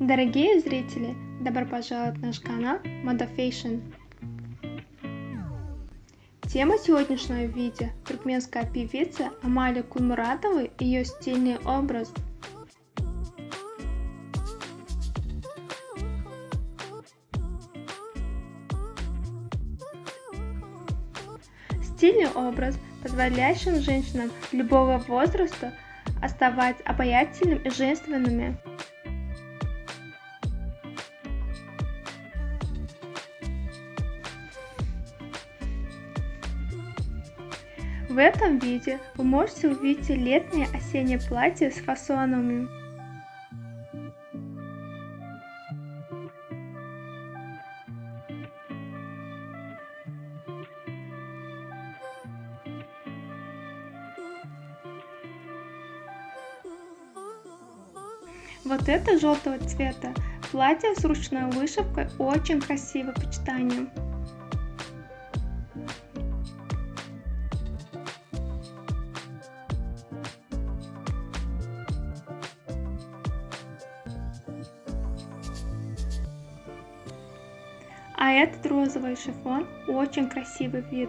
Дорогие зрители, добро пожаловать в наш канал Moda Fashion. Тема сегодняшнего видео – туркменская певица Амалия Кулмуратова и ее стильный образ. Стильный образ, позволяющий женщинам любого возраста оставаться обаятельными и женственными. В этом видео вы можете увидеть летнее осеннее платье с фасонами. Вот это желтого цвета платье с ручной вышивкой очень красивое сочетание. А этот розовый шифон очень красивый вид.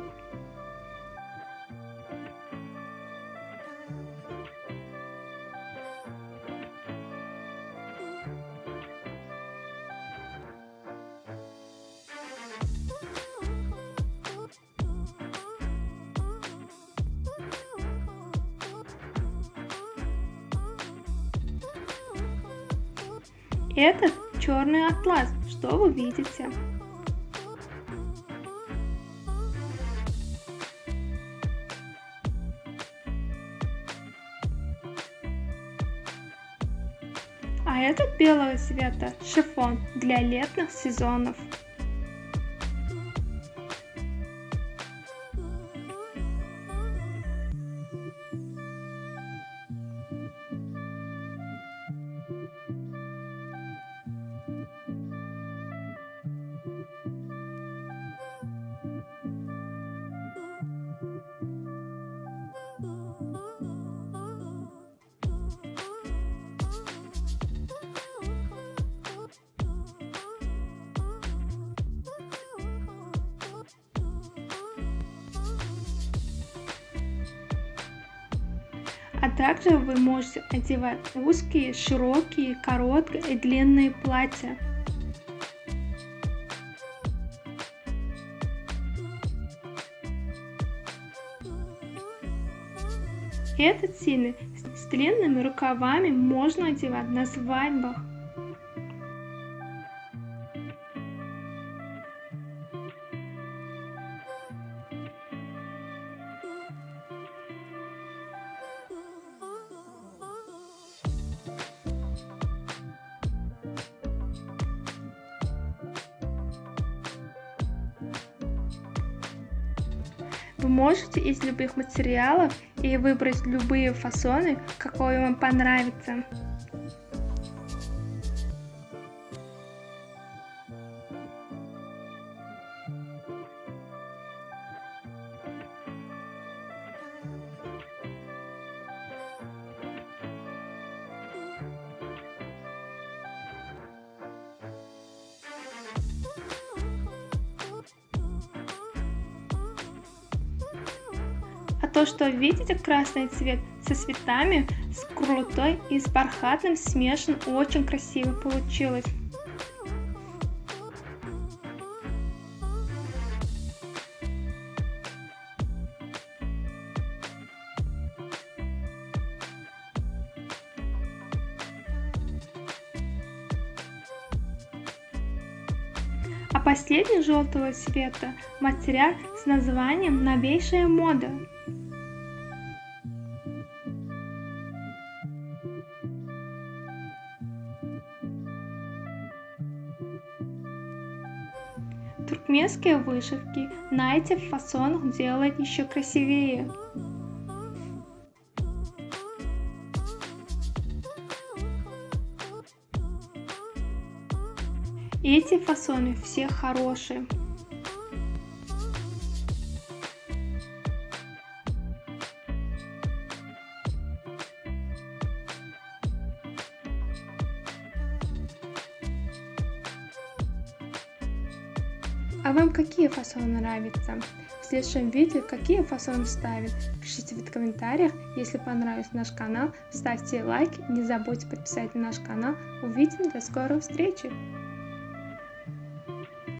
Этот черный атлас, что вы видите? А этот белого цвета шифон для летних сезонов. А также вы можете одевать узкие, широкие, короткие и длинные платья. Этот стиль с длинными рукавами можно одевать на свадьбах. Вы можете из любых материалов и выбрать любые фасоны, какой вам понравится. А то, что видите, красный цвет со цветами, с крулотой и с бархатным смешан, очень красиво получилось. А последний желтого цвета материал с названием «Новейшая мода». Туркменские вышивки на этих фасонах делают еще красивее. Эти фасоны все хорошие. А вам какие фасоны нравятся? В следующем видео какие фасоны ставят? Пишите в комментариях. Если понравился наш канал, ставьте лайк. Не забудьте подписаться на наш канал. Увидимся, до скорой встречи!